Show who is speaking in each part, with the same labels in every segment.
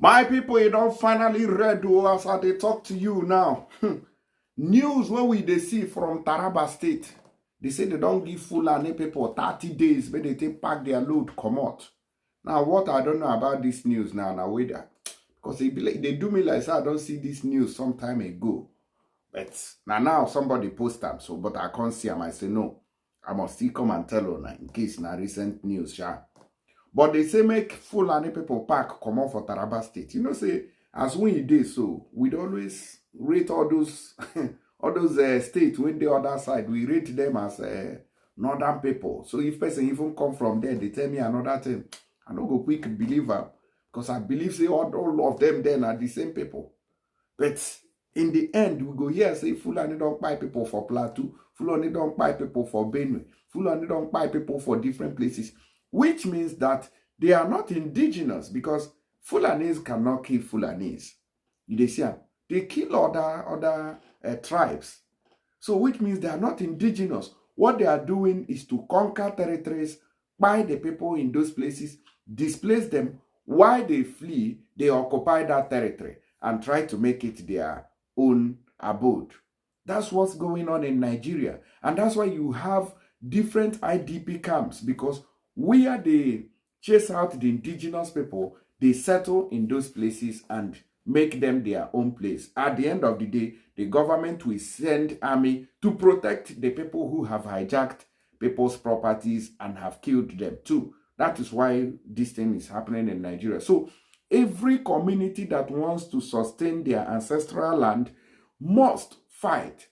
Speaker 1: My people, you don't finally read as I they talk to you now. News when they see from Taraba State. They say they don't give Fulani people 30 days when they take pack their load, come out. Now, what I don't know about this news now wait that. Because they do me like, I don't see this news some time ago. But now somebody post them, so but I can't see them. I say no. I must still come and tell you in case na recent news, yeah. But they say make Fulani people pack come on for Taraba State. You know, say as when you did so, we'd always rate all those all those states when the other side. We rate them as northern people. So if person even come from there, they tell me another thing. I don't go quick believe them because I believe say all of them then are the same people. But in the end, we go here say Fulani don't buy people for Plateau, Fulani don't buy people for Benue, Fulani don't buy people for different places. Which means that they are not indigenous because Fulanis cannot kill Fulanis. You see, they kill other tribes. So which means they are not indigenous. What they are doing is to conquer territories, buy the people in those places, displace them. While they flee, they occupy that territory and try to make it their own abode. That's what's going on in Nigeria. And that's why you have different IDP camps, because where they chase out the indigenous people, they settle in those places and make them their own place. At the end of the day, the government will send army to protect the people who have hijacked people's properties and have killed them too. That is why this thing is happening in Nigeria. So every community that wants to sustain their ancestral land must fight.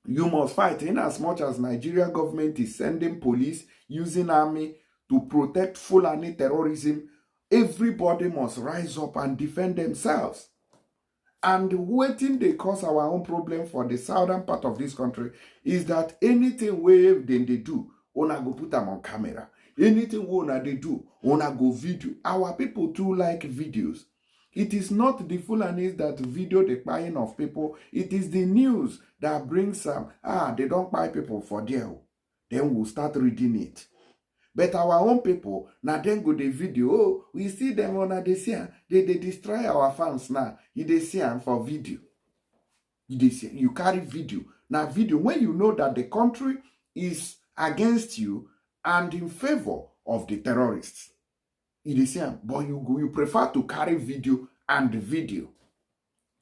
Speaker 1: You must fight in as much as Nigeria government is sending police, using army to protect Fulani terrorism. Everybody must rise up and defend themselves. And waiting they cause our own problem for the southern part of this country is that anything where they do, una go put them on camera. Anything una they do, una go video. Our people too like videos. It is not the Fulanis that video the buying of people. It is the news that brings they don't buy people for there. Then we'll start reading it. But our own people, now then go the video. Oh, we see them on the scene. They destroy our farms now. You see them for video. You carry video. Now video, when you know that the country is against you and in favor of the terrorists. You see, but you prefer to carry video and video.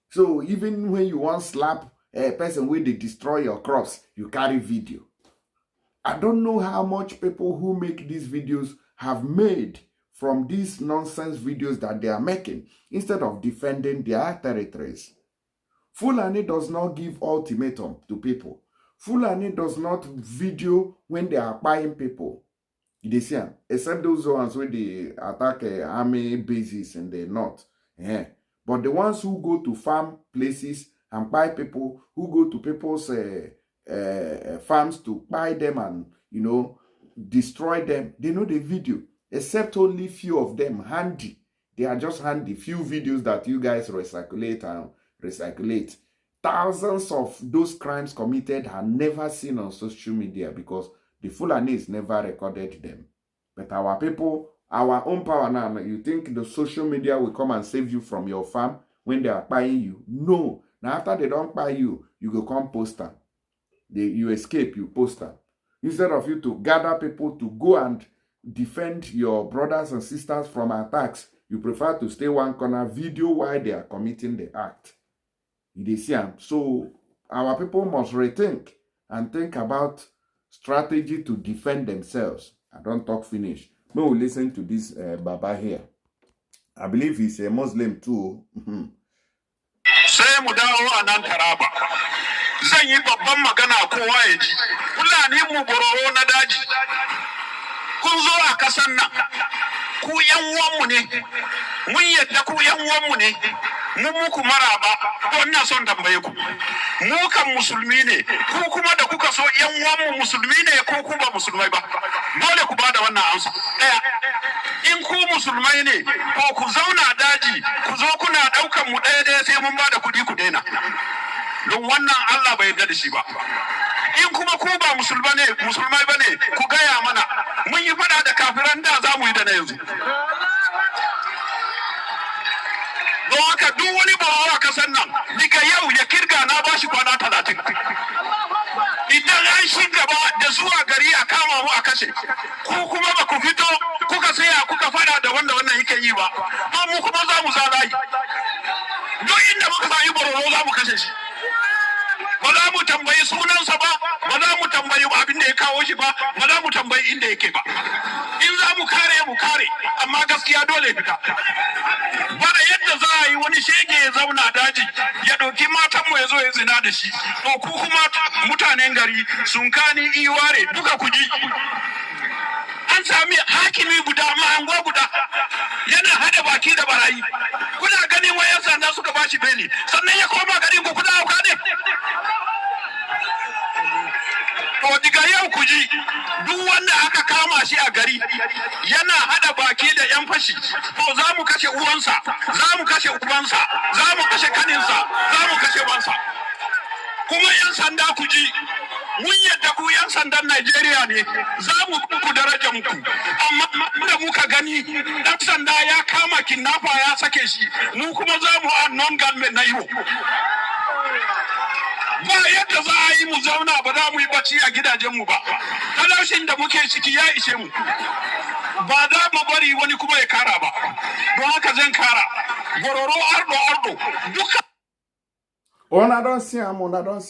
Speaker 1: So even when you want slap a person where they destroy your crops, you carry video. I don't know how much people who make these videos have made from these nonsense videos that they are making instead of defending their territories. Fulani does not give ultimatum to people. Fulani does not video when they are buying people. You see, except those ones where they attack army bases in the north. Yeah. But the ones who go to farm places and buy people, who go to people's farms to buy them and, destroy them, they know the video. Except only few of them handy. They are just handy. Few videos that you guys recirculate. Thousands of those crimes committed are never seen on social media because the Fulanis never recorded them. But our people, our own power now, you think the social media will come and save you from your farm when they are buying you? No. Now after they don't buy you, you go come post them. You escape, you post them. Instead of you to gather people to go and defend your brothers and sisters from attacks, you prefer to stay one corner, video while they are committing the act. You see, so our people must rethink and think about strategy to defend themselves. I don't talk finish. We will listen to this Baba here. I believe he's a Muslim too.
Speaker 2: Sai mu dawo a nan Taraba. Zan yi babban magana kowa ya ji. Fulani mu bororo na daji. Kun zo a kasan nan. Ku yan uwanmu ne. Mun yadda ku yan uwanmu ne. Mu muku maraba. To ina son tambaye ku. Mu kan musulmi ne. Ku kuma da kuka so yan uwanmu musulmi ne ko ku ba musulmai ba. Dole ku bada wannan amsa. Daya. In ku musulmai ne ko ku zauna daji ku zo kuna daukan mu daya sai mun bada kudi ku daina. Don wannan Allah bai yarda da shi ba. In kuma ku ba musulmai bane ku gaya mana mun yi fada da kafiran da za mu yi da na yanzu. don haka duk wani bawa a kasar nan daga yau ya kirga na bashi kwana 30 idan an shi gaba da zuwa gari a kama mu a kashe ku kuma ba ku fito kuka saya kuka fada da wanda wannan yake yi ba don mu kuma za mu zalayi duk inda muka sami bororo za mu kashe shi ba za mu tambayi sunansa ba ba za mu tambayi abin da ya kawo shi ba ba za mu tambayi inda yake ba in za mu kare amma gaskiya dole fita ba da yadda za a yi wani shege ya zauna daji ya ɗauki matanmu ya zo ya zina da shi to ku kuma mutanen gari sun kani iware duka ku ji an sami hakimi guda mahango guda yana hada baki da barayi kuna ganin wayan sanda suka bashi beli sannan ya koma garin ku kuna hauka ne to diga yau ku ji duk wanda aka kama shi a gari yana hada baki da yan fashi to za mu kashe uwansa za mu kashe ubansa za mu kashe kaninsa za mu kashe wansa kuma yan sanda ku ji mun yadda ku yan sandan Najeriya ne za mu ku darajar ku amma da muka gani dan sanda ya kama kidnapper ya sake shi mu kuma za mu a non government na yiwo ba yadda za a yi mu zauna ba za mu yi bacci a gidajenmu ba talashin da muke ciki ya ishe mu ba za mu bari wani kuma ya kara ba don haka zan kara bororo ardo duka.
Speaker 1: Una don't see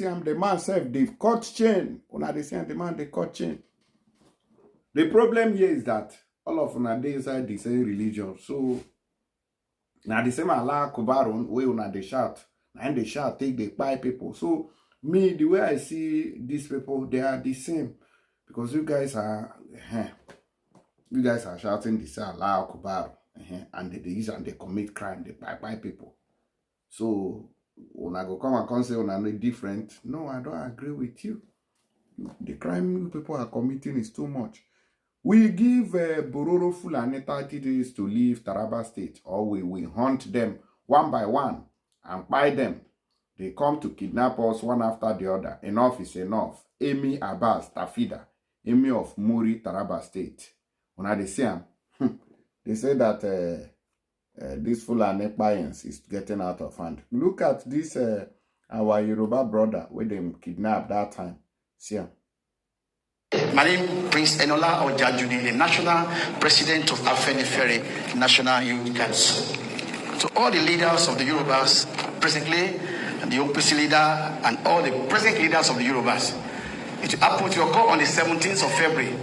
Speaker 1: him, the man self, they've cut chain. Una they see him, the man, they cut chain. The problem here is that all of una they inside the same religion. So, now the same Allah Kubarun, where una they shout. And they shout, take the Kpai people. So, me, the way I see these people, they are the same. Because you guys are shouting the same Allah Kubar. And they use and they commit crime, the Kpai people. So, when I go come and come say when I'm different, no, I don't agree with you. The crime you people are committing is too much. We give Bororo Fulani 30 days to leave Taraba State, or we hunt them one by one and buy them. They come to kidnap us one after the other. Enough is enough. Emir Abbas Tafida, Emir of Muri, Taraba State. When they say they say that this Fulani Kpaians is getting out of hand. Look at this, our Yoruba brother, where they kidnapped that time. See him.
Speaker 3: My name is Prince Enola Ojajuni, the National President of Afenifere National Youth Council. To all the leaders of the Yorubas, presently, and the OPC leader, and all the present leaders of the Yorubas, it happened to occur on the 17th of February.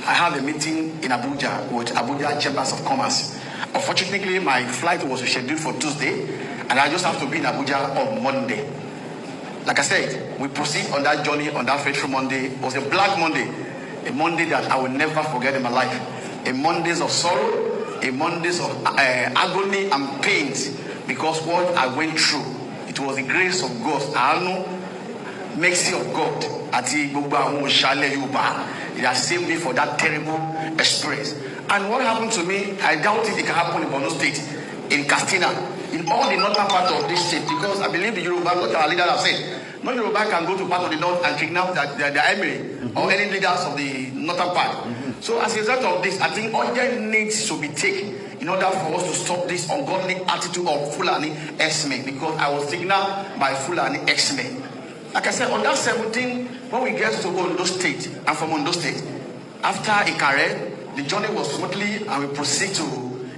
Speaker 3: I have a meeting in Abuja with Abuja Chambers of Commerce. Unfortunately, my flight was scheduled for Tuesday, and I just have to be in Abuja on Monday. Like I said, we proceed on that journey on that fateful Monday. It was a black Monday, a Monday that I will never forget in my life. A Mondays of sorrow, a Mondays of agony and pains, because what I went through, it was the grace of God. I know, mercy of God. It has saved me for that terrible experience. And what happened to me, I doubt it can happen in Borno State, in Castina, in all the northern part of this state, because I believe the Yoruba, what our leaders have said, no Yoruba can go to part of the north and kidnap the Emir or any leaders of the northern part. So as a result of this, I think urgent needs to be taken in order for us to stop this ungodly attitude of Fulani Herdsmen, because I was signaled by Fulani Herdsmen. Like I said, on that 17th, when we get to Ondo State, and from Ondo State, after Ikare, the journey was smoothly, and we proceed to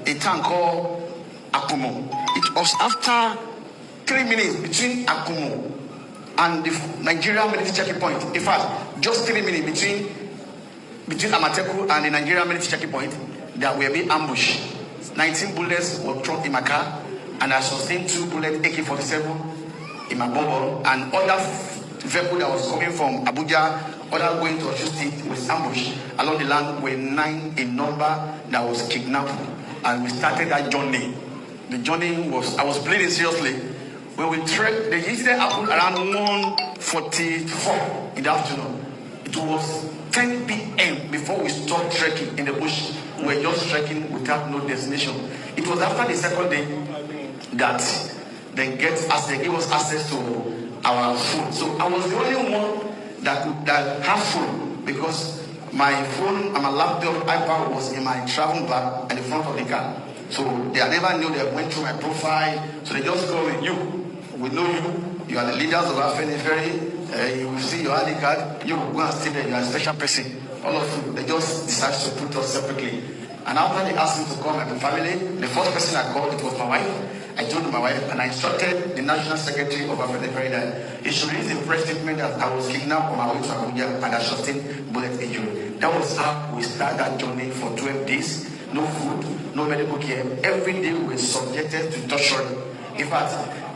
Speaker 3: a town called Akumo. It was after 3 minutes between Akumo and the Nigerian military checking point. In fact, just 3 minutes between Amateku and the Nigerian military checking point, that we were being ambushed. 19 bullets were thrown in my car, and I sustained 2 bullets AK-47 in my bubble, and other vehicle that was coming from Abuja, other going to Osun State, was ambushed along the land. Were 9 in number that was kidnapped, and we started that journey. The journey was, I was bleeding seriously. When we trekked, the incident happened around 1:44 in the afternoon. It was 10 p.m. before we stopped trekking in the bush. We were just trekking without no destination. It was after the second day that they gave us access to our food. So I was the only one that had food, because my phone and my laptop iPad was in my travel bag at the front of the car. So they never knew they went through my profile. So they just told me, we know you. You are the leaders of our Ferry. You will see your ID card. You will go and stay there. You are a special person. All of you. They just decided to put us separately. And after they asked me to call my family, the first person I called, it was my wife. I told my wife and I instructed the National Secretary of our Ferry that he should release a press statement that I was kidnapped on my way to Abuja and I sustained bullet injury. That was how we started that journey for 12 days. No food, no medical care. Every day we were subjected to torture. In fact,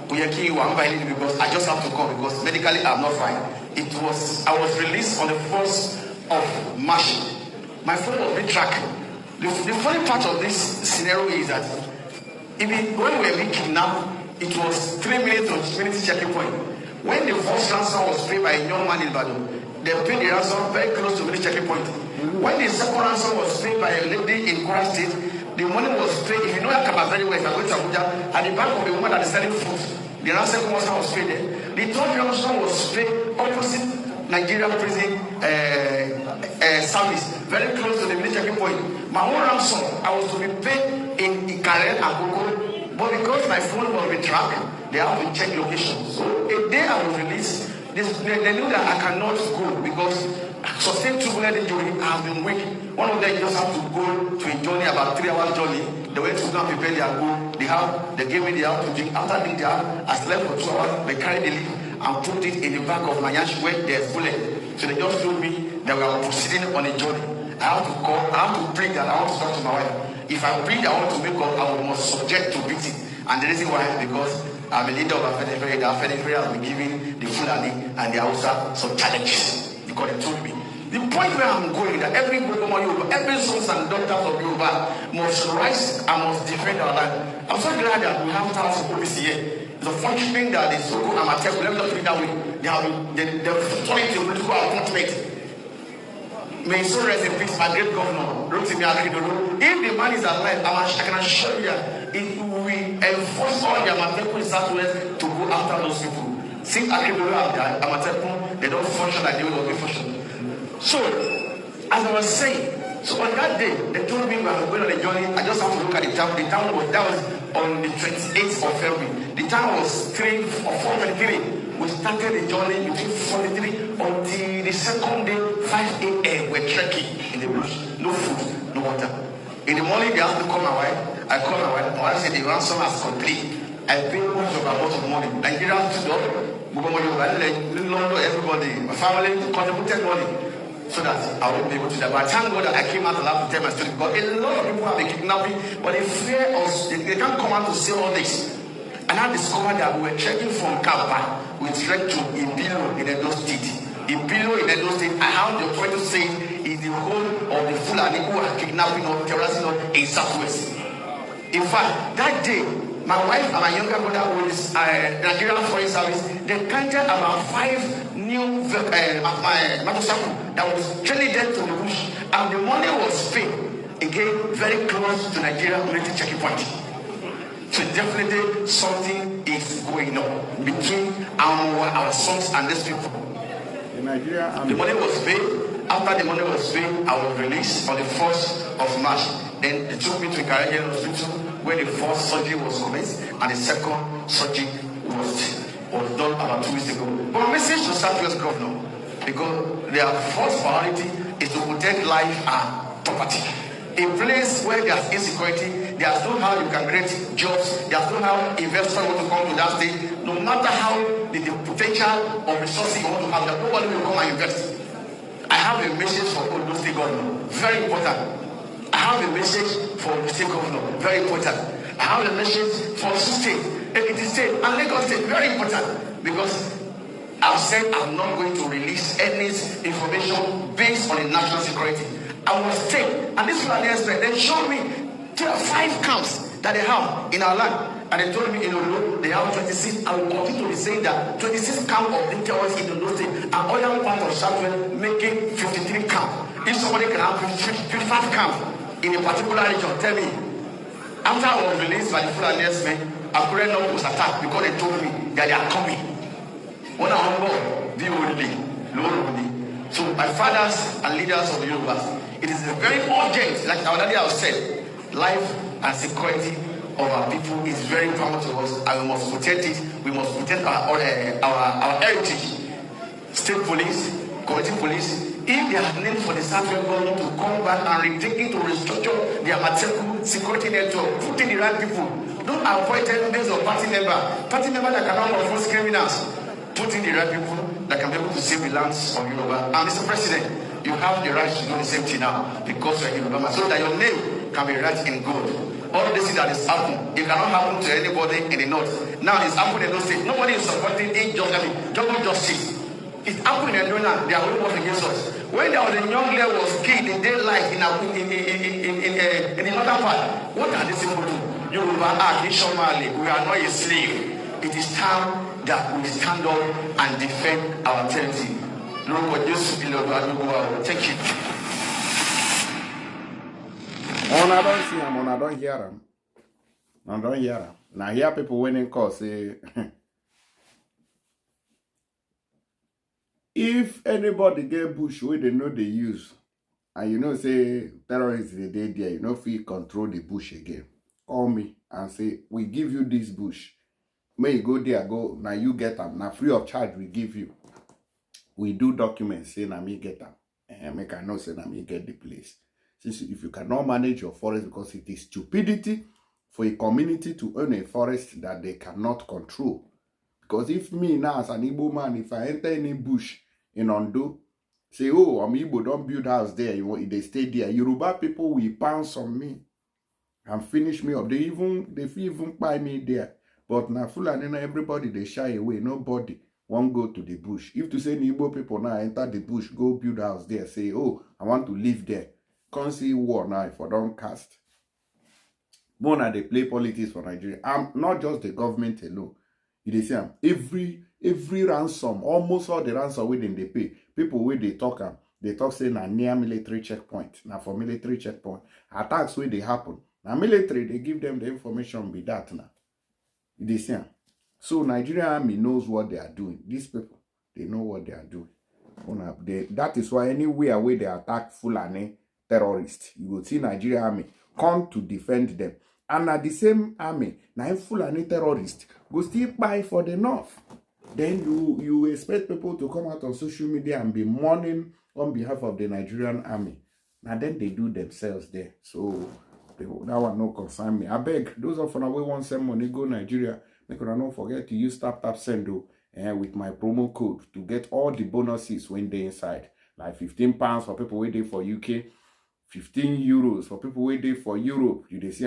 Speaker 3: because I just have to come because medically I'm not fine. I was released on the 1st of March. My phone was being tracked. The funny part of this scenario is that even when we were being kidnapped, it was 3 minutes or minutes checking point. When the first ransom was paid by a young man in Badon, they paid the ransom very close to the checking point. When the second ransom was paid by a lady in Kwara State, the money was paid. If you know Kpai very well, if I go to Abuja, at the back of the woman that is selling food, the ransom was paid there. The third ransom was paid opposite Nigeria prison service, very close to the military point. My own ransom, I was to be paid in Ikare and Akoko, but because my phone was being tracked, they have to check location. So a day I was released, they knew that I cannot go because sustained tubular injury. I have been weak. One of them just have to go to a journey, about 3 hours journey. They went to go and prepare their go. They gave me the house to drink. After drinking the house, I slept for 2 hours. They carried the leaf and put it in the back of my yash where there's bullet. So they just told me that we are proceeding on a journey. I have to call, I have to plead that I want to talk to my wife. If I plead, I want to make up, I must subject to beating. And the reason why is because I'm a leader of a Ferry. The Ferry has been giving the Fulani and the Hausa some challenges because they told me. The point where I'm going that every Yoruba, every sons and daughters of Yoruba must rise and must defend our land. I'm so glad that we have thousands of police here. It's a functioning that the so-called amateur, let me just put it that way. They're trying to political appointment. May so rest in peace, my great governor, Rotimi Akeredolu. If the man is alive, I can assure you that it will enforce all the Amateku in Southwest to go after those people. Since Akeredolu have the Amateku, they don't function like they will be functioning. So, as I was saying, so on that day, they told me we were going on a journey. I just have to look at the time. The time that was on the 28th of February. The time was 3 or 4:23. We started the journey between 43 until the second day, 5 a.m. We're trekking in the bush. No food, no water. In the morning, they have to call my wife. I call my wife. My wife said the ransom has complete. I paid most of amount of money. Nigerians stood up. Everybody, my family contributed money so that I won't be able to die. But I thank God that I came out alive to tell my story. Because a lot of people have been kidnapping, but they fear us. They can't come out to say all this. And I discovered that we were trekking from Kpai. We trekked to Emir in Edo State. Emir in Edo State, I have the point to say, is the whole of the Fulani who are kidnapping or terrorizing us in Southwest. In fact, that day, my wife and my younger brother who is Nigerian Foreign Service, they counted about 5 new motorcycles that was trailing them to the bush. And the money was paid, again, very close to Nigeria military checking point. So definitely something is going on between our sons and these people.
Speaker 1: In Nigeria,
Speaker 3: the money was paid. After the money was paid, I was released on the 1st of March. Then they took me to Caribbean Hospital where the first surgery was commenced and the second surgery was done about 2 weeks ago. But my message to Southwest Governor, because their first priority is to protect life and property. A place where there's insecurity, there's no how you can create jobs, there's no how investors want to come to that state. No matter how the potential of resources you want to have, that nobody will come and invest. I have a message for Ondo State Governor, very important. I have a message for the State Governor, very important. I have a message for State, Ekiti State, and Lagos State, very important. Because I've said I'm not going to release any information based on the national security. I was take, and this was the expert. They showed me 5 camps that they have in our land. And they told me in Ondo, they have 26. I will continue to be saying that 26 camps of the terrorists in Ondo State and other part of Southwest making 53 camps. If somebody can have 55 camps in a particular region, tell me. After I was released by the Fulani Herdsmen, Akure North was attacked because they told me that they are coming. When I'm on board, be only, Lord. So my fathers and leaders of the Yorubas, it is very urgent, like our daddy has said, life and security of our people is very important to us, and we must protect it. We must protect our heritage. State police, community police, if they are named for the Southwest government to come back and retake it to restructure their material security network, put in the right people. Don't avoid 10 days of party member that cannot enforce criminals. Put in the right people that can be able to save the lands of Yoruba. And Mr. President, you have the right to do the same thing now because you're Yoruba, so that your name can be right in good. All this thing that is happening, it cannot happen to anybody in the north. Now it's happening in those states. Nobody is supporting jungle justice. It's happening in Arizona. They are working against us. When there was a young girl was killed in daylight in the northern part, what are these people doing? Yoruba are Somali. We are not a slave. It is time that we stand up and defend our territory. Thank you.
Speaker 1: I don't see him, I don't hear him. I don't hear him. Now hear people winning cause say if anybody get bush where they know they use, and you know say terrorists they there, you know if we control the bush again, call me and say we give you this bush. May you go there, go now you get them. Now free of charge we give you. We do documents say na me get them. And make I know say na me get the place. Since if you cannot manage your forest because it is stupidity for a community to own a forest that they cannot control. Because if me now as an Igbo man, if I enter any bush in Ondo, say, oh, I'm Igbo, don't build house there, they stay there. Yoruba people will pounce on me and finish me up. They even buy me there. But now Fulani, everybody, they shy away. Nobody won't go to the bush. If to say Igbo people now enter the bush, go build house there, say, oh, I want to live there. Can't see war now if I don't cast. Bona they play politics for Nigeria. I'm not just the government alone. You see, every ransom, almost all the ransom within they pay. People where they talk say na near military checkpoint. Now for military checkpoint. Attacks where they happen. Now military, they give them the information be that now. You see. So Nigerian army knows what they are doing. These people, they know what they are doing. That is why anywhere where they attack Fulani terrorists, you will see Nigerian army come to defend them. And at the same army, now Fulani terrorists go still Kpai for the north. Then you expect people to come out on social media and be mourning on behalf of the Nigerian army. Now then they do themselves there. So that one no concern me. I beg those of you who want send money go Nigeria, make sure don't forget to use tap sendo with my promo code to get all the bonuses when they inside. Like £15 for people waiting for UK, 15 euros for people waiting for Europe. You see,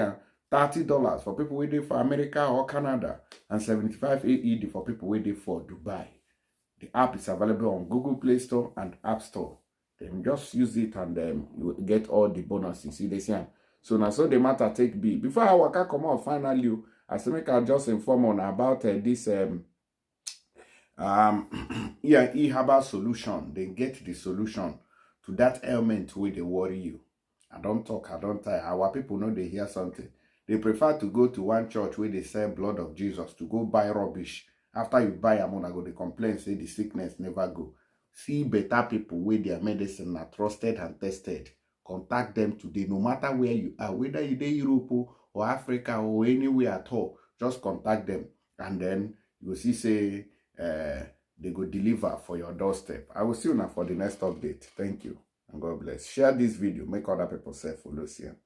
Speaker 1: $30 for people waiting for America or Canada, and 75 AED for people waiting for Dubai. The app is available on Google Play Store and App Store. Then just use it and you will get all the bonuses. See this here. So now so the matter take be. Before I work out come out finally, I say make I just inform on about this e-herbal solution. They get the solution to that ailment where they worry you. I don't talk, I don't tire. Our people know they hear something. They prefer to go to one church where they sell blood of Jesus to go buy rubbish. After you buy a go, they complain, say the sickness never go. See better people where their medicine are trusted and tested. Contact them today, no matter where you are, whether you're in Europe or Africa or anywhere at all. Just contact them, and then you will see say they go deliver for your doorstep. I will see you now for the next update. Thank you and God bless. Share this video, make other people say follow. See you.